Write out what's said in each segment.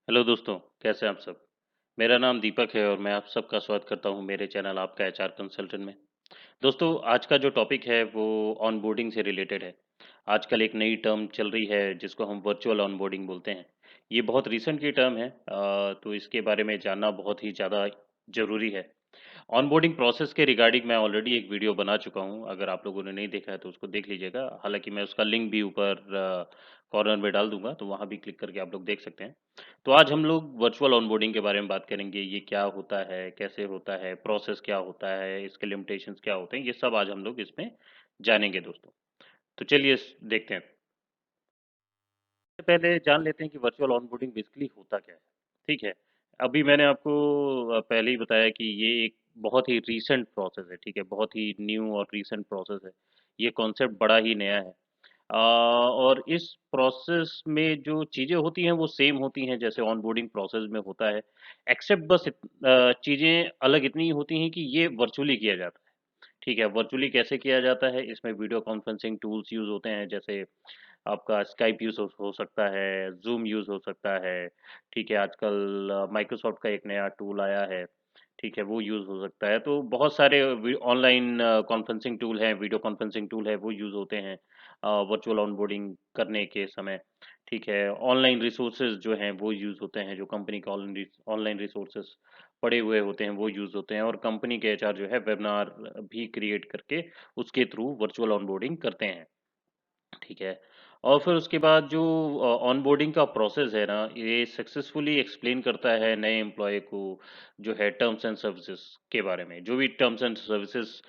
Hello दोस्तों, कैसे हैं आप सब? मेरा नाम दीपक है और मैं आप सबका स्वागत करता हूं मेरे चैनल आपका एचआर कंसल्टेंट में। दोस्तों, आज का जो टॉपिक है वो ऑनबोर्डिंग से रिलेटेड है। आजकल एक नई टर्म चल रही है जिसको हम वर्चुअल ऑनबोर्डिंग बोलते हैं। ये बहुत रिसेंट की टर्म है, तो इसके बारे में जानना बहुत ही ज़्यादा ज़रूरी है। ऑनबोर्डिंग प्रोसेस के रिगार्डिंग मैं ऑलरेडी एक वीडियो बना चुका हूँ, अगर आप लोगों ने नहीं देखा है तो उसको देख लीजिएगा। हालाँकि मैं उसका लिंक भी ऊपर कॉर्नर में डाल दूँगा, तो वहाँ भी क्लिक करके आप लोग देख सकते हैं। तो आज हम लोग वर्चुअल ऑनबोर्डिंग के बारे में बात करेंगे, ये क्या होता है, कैसे होता है, प्रोसेस क्या होता है, इसके लिमिटेशंस क्या होते हैं, ये सब आज हम लोग इसमें जानेंगे दोस्तों। तो चलिए देखते हैं। सबसे पहले जान लेते हैं कि वर्चुअल ऑनबोर्डिंग बेसिकली होता क्या है। ठीक है। अभी मैंने आपको पहले ही बताया कि ये एक बहुत ही रीसेंट प्रोसेस है। ठीक है, बहुत ही न्यू और रीसेंट प्रोसेस है। ये कॉन्सेप्ट बड़ा ही नया है। और इस प्रोसेस में जो चीज़ें होती हैं वो सेम होती हैं जैसे ऑनबोर्डिंग प्रोसेस में होता है। एक्सेप्ट बस चीज़ें अलग इतनी होती हैं कि ये वर्चुअली किया जाता है। ठीक है, वर्चुअली कैसे किया जाता है, इसमें वीडियो कॉन्फ्रेंसिंग टूल्स यूज़ होते हैं, जैसे आपका स्काइप यूज़ हो सकता है, ज़ूम यूज़ हो सकता है। ठीक है, आजकल माइक्रोसॉफ्ट का एक नया टूल आया है। ठीक है, वो यूज़ हो सकता है। तो बहुत सारे ऑनलाइन कॉन्फ्रेंसिंग टूल हैं, वीडियो कॉन्फ्रेंसिंग टूल है, वो यूज़ होते हैं वर्चुअल ऑनबोर्डिंग करने के समय। ठीक है, ऑनलाइन रिसोर्सेज जो हैं वो यूज़ होते हैं, जो कंपनी के ऑनलाइन रिसोर्सेज पड़े हुए होते हैं वो यूज़ होते हैं, और कंपनी के एचआर जो है वेबिनार भी क्रिएट करके उसके थ्रू वर्चुअल ऑनबोर्डिंग करते हैं। ठीक है। और फिर उसके बाद जो ऑनबोर्डिंग का प्रोसेस है ना, ये सक्सेसफुली एक्सप्लेन करता है नए एम्प्लॉय को, जो है टर्म्स एंड सर्विसेज के बारे में। जो भी टर्म्स एंड सर्विसेज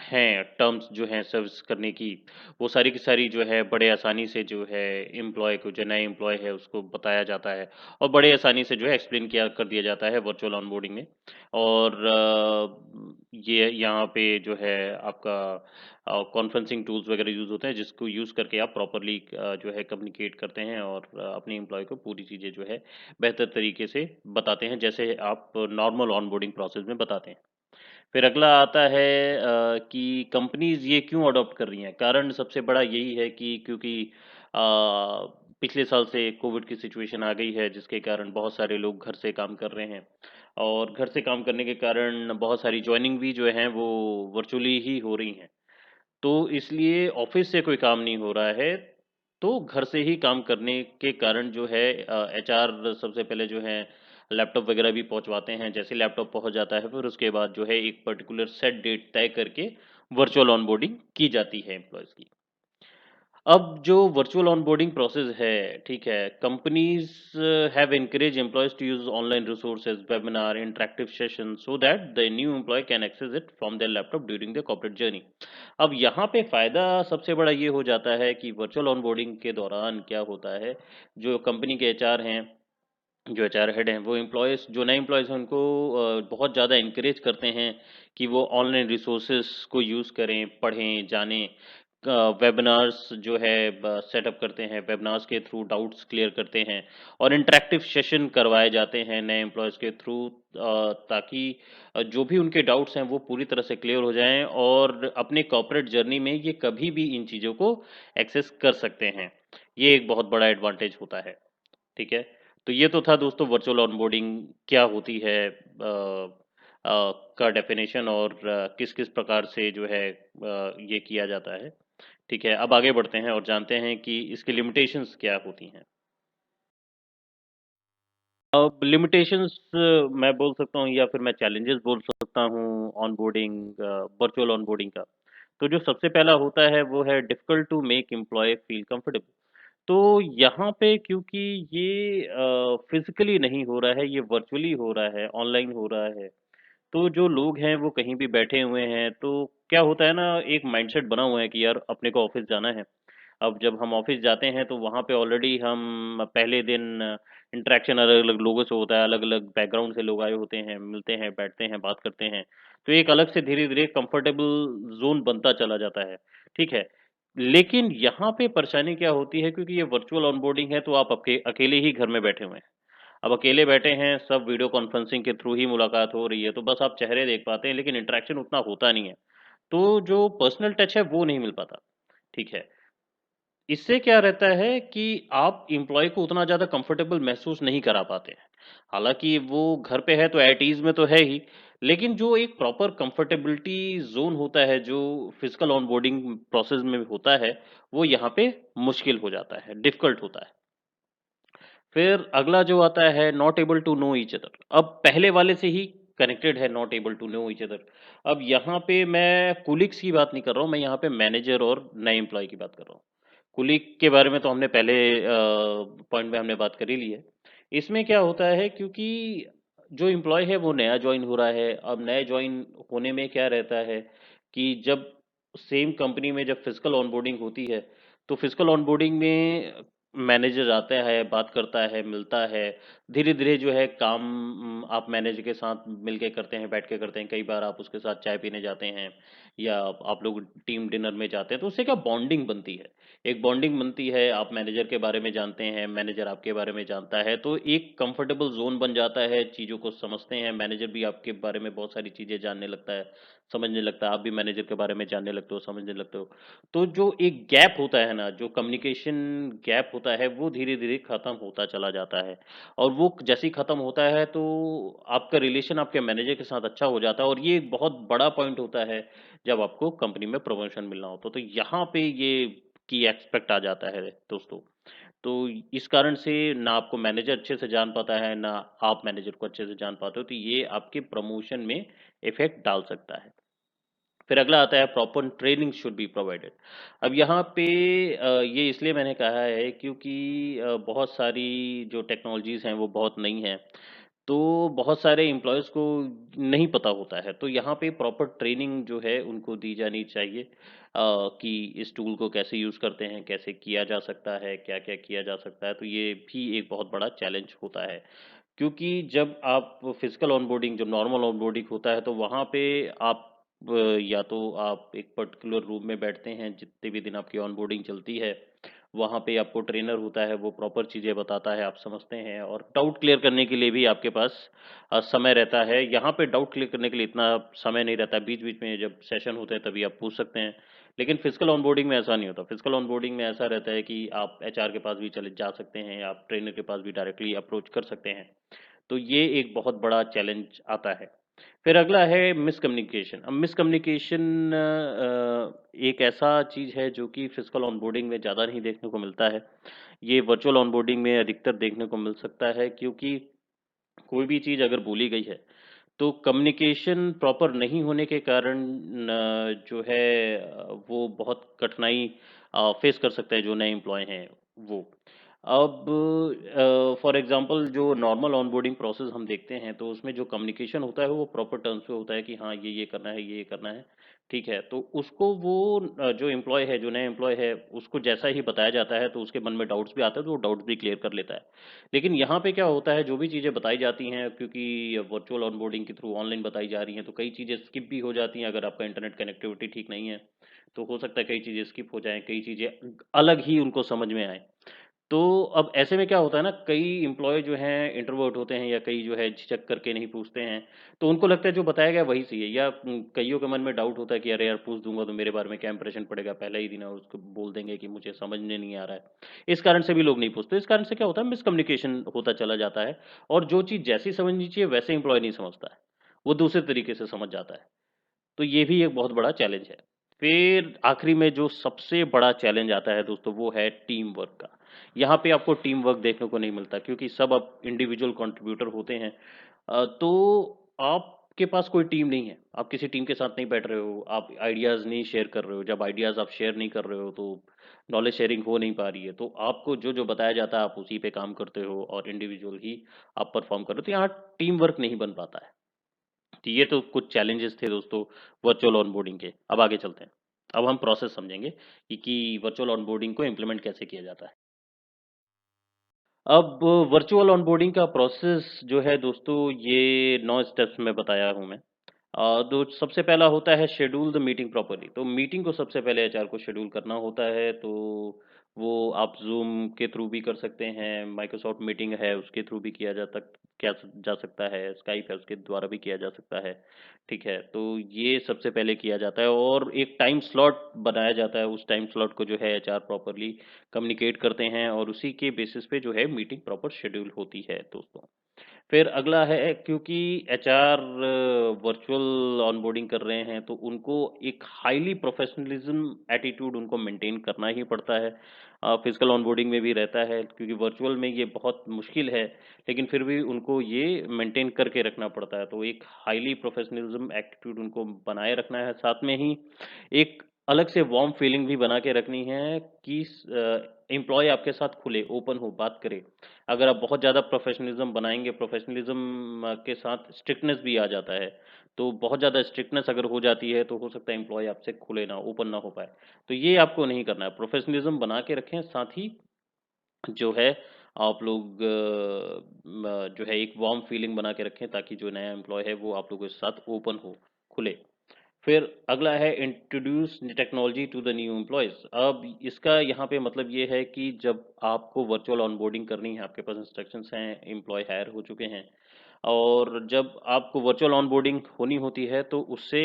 हैं, टर्म्स जो हैं सर्विस करने की, वो सारी की सारी जो है बड़े आसानी से जो है एम्प्लॉय को, जो नए एम्प्लॉय है उसको बताया जाता है, और बड़े आसानी से जो है एक्सप्लेन किया कर दिया जाता है वर्चुअल ऑनबोर्डिंग में। और ये यहाँ पे जो है आपका कॉन्फ्रेंसिंग टूल्स वगैरह यूज़ होते हैं, जिसको यूज़ करके आप प्रॉपर्ली जो है कम्युनिकेट करते हैं, और अपने एम्प्लॉय को पूरी चीज़ें जो है बेहतर तरीके से बताते हैं, जैसे आप नॉर्मल ऑनबोर्डिंग प्रोसेस में बताते हैं। फिर अगला आता है कि कंपनीज़ ये क्यों अडॉप्ट कर रही हैं? कारण सबसे बड़ा यही है कि क्योंकि पिछले साल से कोविड की सिचुएशन आ गई है, जिसके कारण बहुत सारे लोग घर से काम कर रहे हैं, और घर से काम करने के कारण बहुत सारी जॉइनिंग भी जो हैं वो वर्चुअली ही हो रही हैं। तो इसलिए ऑफ़िस से कोई काम नहीं हो रहा है, तो घर से ही काम करने के कारण जो है एचआर सबसे पहले जो है लैपटॉप वगैरह भी पहुँचवाते हैं। जैसे लैपटॉप पहुँच जाता है, फिर उसके बाद जो है एक पर्टिकुलर सेट डेट तय करके वर्चुअल ऑनबोर्डिंग की जाती है एम्प्लॉइज़ की। अब जो वर्चुअल ऑनबोर्डिंग प्रोसेस है, ठीक है, companies have encourage employees to use online resources, webinar, interactive session so that the new employee can access it from their laptop during the corporate journey. अब यहाँ पे फ़ायदा सबसे बड़ा ये हो जाता है कि वर्चुअल ऑनबोर्डिंग के दौरान क्या होता है, जो कंपनी के एचआर हैं, जो एचआर हेड हैं, वो एम्प्लॉइज़, जो नए एम्प्लॉइज़ हैं उनको बहुत ज़्यादा एनकरेज करते हैं कि वो ऑनलाइन रिसोर्सेज़ को यूज़ करें, पढ़ें, जानें। वेबिनार्स जो है सेटअप करते हैं, वेबिनार्स के थ्रू डाउट्स क्लियर करते हैं, और इंटरैक्टिव सेशन करवाए जाते हैं नए एम्प्लॉइज़ के थ्रू, ताकि जो भी उनके डाउट्स हैं वो पूरी तरह से क्लियर हो जाएँ, और अपने कॉर्पोरेट जर्नी में ये कभी भी इन चीज़ों को एक्सेस कर सकते हैं। ये एक बहुत बड़ा एडवांटेज होता है। ठीक है? तो ये तो था दोस्तों वर्चुअल ऑनबोर्डिंग क्या होती है, का डेफ़िनेशन, और किस-किस प्रकार से जो है ये किया जाता है। ठीक है, अब आगे बढ़ते हैं और जानते हैं कि इसकी लिमिटेशंस क्या होती हैं। अब लिमिटेशंस मैं बोल सकता हूँ, या फिर मैं चैलेंजेस बोल सकता हूँ ऑनबोर्डिंग, वर्चुअल ऑनबोर्डिंग का। तो जो सबसे पहला होता है वो है difficult to make employee feel comfortable. तो यहाँ पे क्योंकि ये फ़िज़िकली नहीं हो रहा है, ये वर्चुअली हो रहा है, ऑनलाइन हो रहा है। तो जो लोग हैं वो कहीं भी बैठे हुए हैं, तो क्या होता है ना, एक माइंडसेट बना हुआ है कि यार अपने को ऑफ़िस जाना है। अब जब हम ऑफ़िस जाते हैं तो वहाँ पे ऑलरेडी हम पहले दिन इंटरेक्शन अलग-अलग लोगों से होता है, अलग-अलग बैकग्राउंड से लोग आए होते हैं, मिलते हैं, बैठते हैं, बात करते हैं। तो एक अलग से धीरे-धीरे कंफर्टेबल ज़ोन बनता चला जाता है, ठीक है? लेकिन यहाँ पे परेशानी क्या होती है, क्योंकि ये वर्चुअल ऑनबोर्डिंग है तो आप अकेले ही घर में बैठे हुए हैं। अब अकेले बैठे हैं, सब वीडियो कॉन्फ्रेंसिंग के थ्रू ही मुलाकात हो रही है, तो बस आप चेहरे देख पाते हैं, लेकिन इंटरेक्शन उतना होता नहीं है। तो जो पर्सनल टच है वो नहीं मिल पाता, ठीक है? इससे क्या रहता है कि आप एम्प्लॉयी को उतना ज़्यादा कंफर्टेबल महसूस नहीं करा पाते हैं। हालाँकि वो घर पे है तो एट ईज़ में तो है ही, लेकिन जो एक प्रॉपर कंफर्टेबिलिटी ज़ोन होता है, जो फिज़िकल ऑनबोर्डिंग प्रोसेस में होता है, वो यहाँ पे मुश्किल हो जाता है, डिफ़िकल्ट होता है। फिर अगला जो आता है not able to know each other. अब पहले वाले से ही कनेक्टेड है not able to know each other. अब यहाँ पे मैं कोलीग्स की बात नहीं कर रहा हूँ, मैं यहाँ पे मैनेजर और नए एम्प्लॉयी की बात कर रहा हूँ। कोलीग के बारे में तो हमने पहले पॉइंट में हमने बात कर ही ली है। इसमें क्या होता है क्योंकि जो एम्प्लॉयी है वो नया जॉइन हो रहा है। अब नए जॉइन होने में क्या रहता है कि जब सेम कंपनी में जब फिजिकल ऑनबोर्डिंग होती है, तो फिजिकल ऑनबोर्डिंग में मैनेजर आता है, बात करता है, मिलता है। धीरे-धीरे जो है काम आप मैनेजर के साथ मिलके करते हैं, बैठ के करते हैं। कई बार आप उसके साथ चाय पीने जाते हैं या आप लोग टीम डिनर में जाते हैं, तो उससे क्या बॉन्डिंग बनती है। एक बॉन्डिंग बनती है, आप मैनेजर के बारे में जानते हैं, मैनेजर आपके बारे में जानता है, तो एक कंफर्टेबल ज़ोन बन जाता है, चीज़ों को समझते हैं। मैनेजर भी आपके बारे में बहुत सारी चीज़ें जानने लगता है, समझने लगता है। आप भी मैनेजर के बारे में जानने लगते हो, समझने लगते हो। तो जो एक गैप होता है ना, जो कम्युनिकेशन गैप होता है, वो धीरे-धीरे खत्म होता चला जाता है। और वो जैसे ही खत्म होता है, तो आपका रिलेशन आपके मैनेजर के साथ अच्छा हो जाता है और ये एक बहुत बड़ा पॉइंट होता है, जब आपको कंपनी में प्रमोशन मिलना होता है। तो यहाँ पे ये की एस्पेक्ट आ जाता है दोस्तों। तो इस कारण से ना आपको मैनेजर अच्छे से जान पाता है, ना आप मैनेजर को अच्छे से जान पाते हो, तो ये आपके प्रमोशन में इफ़ेक्ट डाल सकता है। फिर अगला आता है proper training should be provided. अब यहाँ पे ये इसलिए मैंने कहा है क्योंकि बहुत सारी जो टेक्नोलॉजीज़ हैं वो बहुत नई हैं। तो बहुत सारे एम्प्लॉइज़ को नहीं पता होता है। तो यहाँ पे प्रॉपर ट्रेनिंग जो है उनको दी जानी चाहिए कि इस टूल को कैसे यूज़ करते हैं, कैसे किया जा सकता है, क्या-क्या किया जा सकता है। तो ये भी एक बहुत बड़ा चैलेंज होता है। क्योंकि जब आप फिजिकल ऑनबोर्डिंग जो नॉर्मल ऑनबोर्डिंग होता है तो वहाँ पे आप या तो आप एक पर्टिकुलर रूम में बैठते हैं जितने भी दिन आपकी ऑनबोर्डिंग चलती है, वहाँ पे आपको ट्रेनर होता है वो प्रॉपर चीज़ें बताता है, आप समझते हैं और डाउट क्लियर करने के लिए भी आपके पास समय रहता है। यहाँ पे डाउट क्लियर करने के लिए इतना समय नहीं रहता, बीच-बीच में जब सेशन होते हैं तभी आप पूछ सकते हैं। लेकिन फिजिकल ऑनबोर्डिंग में ऐसा नहीं होता। फिजिकल ऑनबोर्डिंग में ऐसा रहता है कि आप एचआर के पास भी चले जा सकते हैं, आप ट्रेनर के पास भी डायरेक्टली अप्रोच कर सकते हैं। तो ये एक बहुत बड़ा चैलेंज आता है। फिर अगला है मिसकम्युनिकेशन। अब मिसकम्युनिकेशन एक ऐसा चीज़ है जो कि फिजिकल ऑनबोर्डिंग में ज़्यादा नहीं देखने को मिलता है। ये वर्चुअल ऑनबोर्डिंग में अधिकतर देखने को मिल सकता है क्योंकि कोई भी चीज़ अगर बोली गई है, तो कम्युनिकेशन प्रॉपर नहीं होने के कारण जो है वो बहुत कठिनाई फेस कर सकते हैं जो नए एम्प्लॉयी हैं वो। अब फॉर एग्ज़ाम्पल जो नॉर्मल ऑनबोर्डिंग प्रोसेस हम देखते हैं, तो उसमें जो कम्युनिकेशन होता है वो प्रॉपर टर्म्स पे होता है कि हाँ, ये करना है, ये करना है, ठीक है। तो उसको वो जो एम्प्लॉयी है, जो नया एम्प्लॉयी है, उसको जैसा ही बताया जाता है, तो उसके मन में डाउट्स भी आते हैं, तो वो डाउट्स भी क्लियर कर लेता है। लेकिन यहाँ पे क्या होता है, जो भी चीज़ें बताई जाती हैं क्योंकि वर्चुअल ऑनबोर्डिंग के थ्रू ऑनलाइन बताई जा रही हैं, तो कई चीज़ें स्किप भी हो जाती हैं अगर आपका इंटरनेट कनेक्टिविटी ठीक नहीं है, तो हो सकता है कई चीज़ें स्किप हो जाएँ, कई चीज़ें अलग ही उनको समझ में आएँ। तो अब ऐसे में क्या होता है ना, कई एम्प्लॉयी जो हैं इंट्रोवर्ट होते हैं या कई जो है झिझक करके नहीं पूछते हैं, तो उनको लगता है जो बताया गया वही सही है या कइयों के मन में डाउट होता है कि अरे यार पूछ दूँगा तो मेरे बारे में क्या इंप्रेशन पड़ेगा, पहला ही दिन है और उसको बोल देंगे कि मुझे समझ में नहीं आ रहा है। इस कारण से भी लोग नहीं पूछते, इस कारण से क्या होता है मिसकम्युनिकेशन होता चला जाता है और जो चीज़ जैसी समझनी चाहिए वैसे एम्प्लॉयी नहीं समझता है, वो दूसरे तरीके से समझ जाता है। तो ये भी एक बहुत बड़ा चैलेंज है। फिर आखिरी में जो सबसे बड़ा चैलेंज आता है दोस्तों वो है टीम वर्क का। यहाँ पे आपको टीम वर्क देखने को नहीं मिलता क्योंकि सब अब इंडिविजुअल कंट्रीब्यूटर होते हैं। तो आपके पास कोई टीम नहीं है। आप किसी टीम के साथ नहीं बैठ रहे हो, आप आइडियाज़ नहीं शेयर कर रहे हो। जब आइडियाज़ आप शेयर नहीं कर रहे हो तो नॉलेज शेयरिंग हो नहीं पा रही है। तो आपको जो-जो बताया जाता है आप उसी पे काम करते हो और इंडिविजुअल ही आप परफ़ॉर्म कर रहे हो। तो यहाँ टीम वर्क नहीं बन पाता है। तो ये तो कुछ चैलेंजेस थे दोस्तों वर्चुअल ऑनबोर्डिंग के। अब आगे चलते हैं। अब हम प्रोसेस समझेंगे कि वर्चुअल ऑनबोर्डिंग को इम्प्लीमेंट कैसे किया जाता है। अब वर्चुअल ऑनबोर्डिंग का प्रोसेस जो है दोस्तों ये 9 स्टेप्स में बताया हूँ मैं। तो सबसे पहला होता है शेड्यूल द मीटिंग प्रॉपर्ली। तो मीटिंग को सबसे पहले एचआर को शेड्यूल करना होता है। तो वो आप ज़ूम के थ्रू भी कर सकते हैं, माइक्रोसॉफ्ट मीटिंग है उसके थ्रू भी किया जा सकता है, स्काइप है उसके द्वारा भी किया जा सकता है, ठीक है? तो ये सबसे पहले किया जाता है और एक टाइम स्लॉट बनाया जाता है, उस टाइम स्लॉट को जो है एचआर प्रॉपर्ली कम्युनिकेट करते हैं और उसी के बेसिस पे जो है मीटिंग प्रॉपर शेड्यूल होती है दोस्तों। फिर अगला है क्योंकि एचआर वर्चुअल ऑनबोर्डिंग कर रहे हैं तो उनको एक हाईली प्रोफेशनलिज्म एटीट्यूड उनको मेंटेन करना ही पड़ता है। फिजिकल ऑनबोर्डिंग में भी रहता है क्योंकि वर्चुअल में ये बहुत मुश्किल है, लेकिन फिर भी उनको ये मेंटेन करके रखना पड़ता है। तो एक हाईली प्रोफेशनलिज्म एटीट्यूड उनको बनाए रखना है, साथ में ही एक अलग से वार्म फीलिंग भी बना के रखनी है कि एम्प्लॉय आपके साथ खुले, ओपन हो, बात करे। अगर आप बहुत ज़्यादा प्रोफेशनलिज्म बनाएंगे, प्रोफेशनलिज्म के साथ स्ट्रिक्टनेस भी आ जाता है, तो बहुत ज़्यादा स्ट्रिक्टनेस अगर हो जाती है तो हो सकता है एम्प्लॉय आपसे खुले ना, ओपन ना हो पाए। तो ये आपको नहीं करना है, प्रोफेशनलिज्म बना के रखें, साथ ही जो है आप लोग जो है एक वार्म फीलिंग बना के रखें ताकि जो नया एम्प्लॉय है वो आप लोगों के साथ ओपन हो, खुले। फिर अगला है introduce technology to the new employees. अब इसका यहाँ पे मतलब ये है कि जब आपको वर्चुअल ऑनबोर्डिंग करनी है, आपके पास इंस्ट्रक्शंस हैं, एम्प्लॉय हायर हो चुके हैं और जब आपको वर्चुअल ऑनबोर्डिंग होनी होती है तो उससे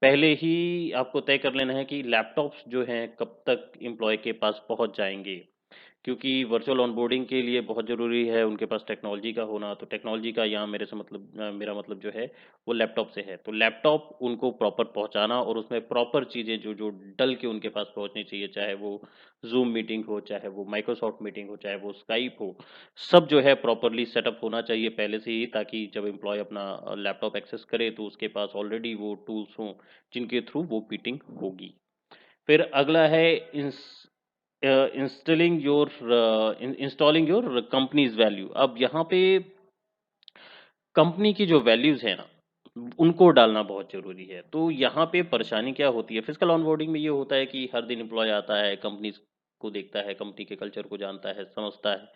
पहले ही आपको तय कर लेना है कि लैपटॉप्स जो हैं कब तक एम्प्लॉय के पास पहुंच जाएंगे, क्योंकि वर्चुअल ऑनबोर्डिंग के लिए बहुत ज़रूरी है उनके पास टेक्नोलॉजी का होना। तो टेक्नोलॉजी का यहाँ मेरा मतलब जो है वो लैपटॉप से है। तो लैपटॉप उनको प्रॉपर पहुँचाना और उसमें प्रॉपर चीज़ें जो जो डल के उनके पास पहुँचनी चाहिए, चाहे वो ज़ूम मीटिंग हो, चाहे वो माइक्रोसॉफ्ट मीटिंग हो, चाहे वो स्काइप हो, सब जो है प्रॉपरली सेटअप होना चाहिए पहले से ही, ताकि जब एम्प्लॉय अपना लैपटॉप एक्सेस करे तो उसके पास ऑलरेडी वो टूल्स हों जिनके थ्रू वो मीटिंग होगी। फिर अगला है इंस्टॉलिंग योर कंपनीज वैल्यू। अब यहाँ पे कंपनी की जो वैल्यूज है ना, उनको डालना बहुत जरूरी है। तो यहाँ पे परेशानी क्या होती है, फिजिकल ऑनबोर्डिंग में ये होता है कि हर दिन एम्प्लॉय आता है, कंपनी को देखता है, कंपनी के कल्चर को जानता है, समझता है,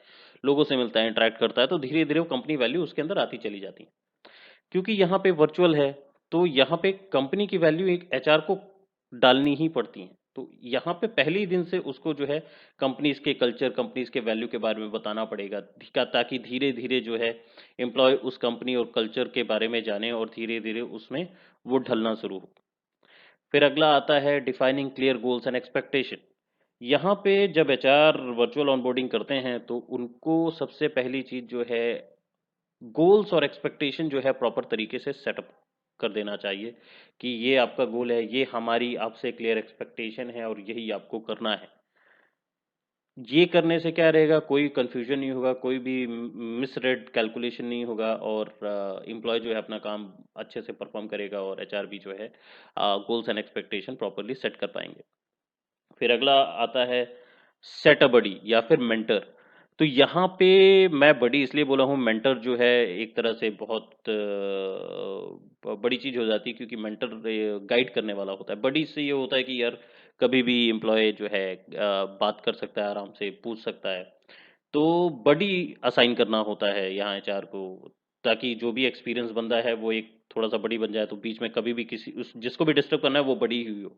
लोगों से मिलता है, इंटरेक्ट करता है, तो धीरे धीरे वो कंपनी वैल्यू उसके अंदर आती चली जाती है। क्योंकि यहाँ पे वर्चुअल है तो यहाँ पे कंपनी की वैल्यू एक एचआर को डालनी ही पड़ती है। तो यहाँ पे पहले ही दिन से उसको जो है कंपनीज के कल्चर, कंपनीज के वैल्यू के बारे में बताना पड़ेगा, ताकि धीरे धीरे जो है एम्प्लॉय उस कंपनी और कल्चर के बारे में जाने और धीरे धीरे उसमें वो ढलना शुरू हो। फिर अगला आता है defining clear goals and expectation. यहाँ पे जब एचआर वर्चुअल ऑनबोर्डिंग करते हैं तो उनको सबसे पहली चीज जो है गोल्स और एक्सपेक्टेशन जो है प्रॉपर तरीके से सेटअप कर देना चाहिए कि ये आपका गोल है, ये हमारी आपसे क्लियर एक्सपेक्टेशन है और यही आपको करना है। ये करने से क्या रहेगा, कोई कंफ्यूजन नहीं होगा, कोई भी मिसरेड कैलकुलेशन नहीं होगा और एम्प्लॉय जो है अपना काम अच्छे से परफॉर्म करेगा और एचआर भी जो है goals and expectation properly set कर पाएंगे। फिर अगला आता है सेट अ बडी या फिर मेंटर। तो यहाँ पे मैं बडी इसलिए बोला हूँ, मेंटर जो है एक तरह से बहुत बड़ी चीज हो जाती है क्योंकि मेंटर गाइड करने वाला होता है। बडी से ये होता है कि यार कभी भी एम्प्लॉय जो है बात कर सकता है, आराम से पूछ सकता है। तो बडी असाइन करना होता है यहाँ एचआर को, ताकि जो भी एक्सपीरियंस बंदा है वो एक थोड़ा सा बड़ी बन जाए, तो बीच में कभी भी किसी उस जिसको भी डिस्टर्ब करना है वो बड़ी ही हो।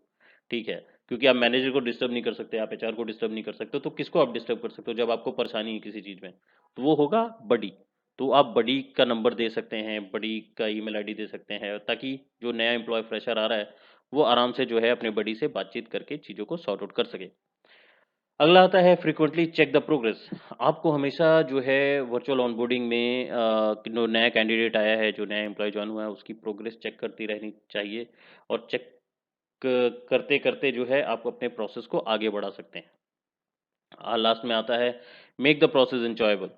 ठीक है, क्योंकि आप मैनेजर को डिस्टर्ब नहीं कर सकते, आप एचआर को डिस्टर्ब नहीं कर सकते, तो किसको आप डिस्टर्ब कर सकते हो जब आपको परेशानी है किसी चीज में, तो वो होगा बडी। तो आप बडी का नंबर दे सकते हैं, बडी का ईमेल आईडी दे सकते हैं, ताकि जो नया एम्प्लॉय फ्रेशर आ रहा है वो आराम से जो है अपने बडी से बातचीत करके चीजों को सॉर्ट आउट कर सके। अगला आता है फ्रीक्वेंटली चेक द प्रोग्रेस। आपको हमेशा जो है वर्चुअल ऑनबोर्डिंग में जो नया कैंडिडेट आया है, जो नया एम्प्लॉय ज्वाइन हुआ है, उसकी प्रोग्रेस चेक करती रहनी चाहिए और चेक करते करते जो है आप अपने प्रोसेस को आगे बढ़ा सकते हैं। लास्ट में आता है मेक द प्रोसेस enjoyable।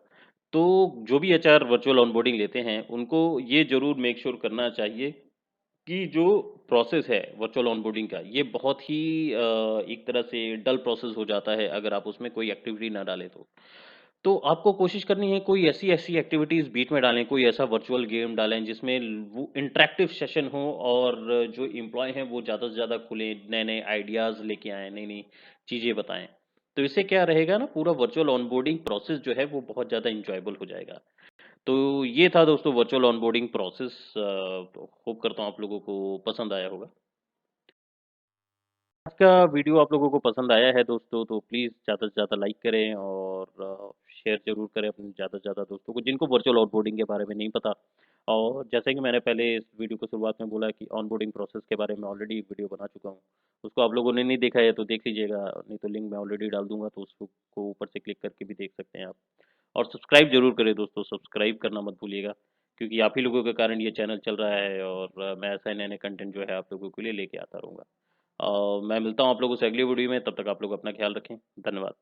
तो जो भी एचआर वर्चुअल ऑनबोर्डिंग लेते हैं उनको ये जरूर मेक श्योर करना चाहिए कि जो प्रोसेस है वर्चुअल ऑनबोर्डिंग का, ये बहुत ही एक तरह से डल प्रोसेस हो जाता है अगर आप उसमें कोई एक्टिविटी ना डालें तो। तो आपको कोशिश करनी है कोई ऐसी ऐसी एक्टिविटीज बीच में डालें, कोई ऐसा वर्चुअल गेम डालें जिसमें वो इंटरेक्टिव सेशन हो और जो एम्प्लॉय हैं वो ज़्यादा से ज़्यादा खुले, नए नए आइडियाज़ लेके आएँ, नई नई चीज़ें बताएं। तो इससे क्या रहेगा ना, पूरा वर्चुअल ऑनबोर्डिंग प्रोसेस जो है वो बहुत ज़्यादा इंजॉयबल हो जाएगा। तो ये था दोस्तों वर्चुअल ऑनबोर्डिंग प्रोसेस। होप करता हूँ आप लोगों को पसंद आया होगा। आज का वीडियो आप लोगों को पसंद आया है दोस्तों तो प्लीज़ ज़्यादा से ज़्यादा लाइक करें और शेयर ज़रूर करें अपने ज़्यादा से ज़्यादा दोस्तों को जिनको वर्चुअल ऑनबोर्डिंग के बारे में नहीं पता। और जैसे कि मैंने पहले इस वीडियो को शुरुआत में बोला कि ऑनबोर्डिंग प्रोसेस के बारे में ऑलरेडी एक वीडियो बना चुका हूँ। उसको आप लोगों ने नहीं देखा है तो देख लीजिएगा, नहीं तो लिंक मैं ऑलरेडी डाल दूंगा तो उसको ऊपर से क्लिक करके भी देख सकते हैं आप। और सब्सक्राइब जरूर करें दोस्तों, सब्सक्राइब करना मत भूलिएगा क्योंकि आप ही लोगों के कारण ये चैनल चल रहा है और मैं ऐसा नए नए कंटेंट जो है आप लोगों के लिए लेके आता रहूँगा। मैं मिलता हूँ आप लोगों से अगली वीडियो में, तब तक आप लोग अपना ख्याल रखें। धन्यवाद।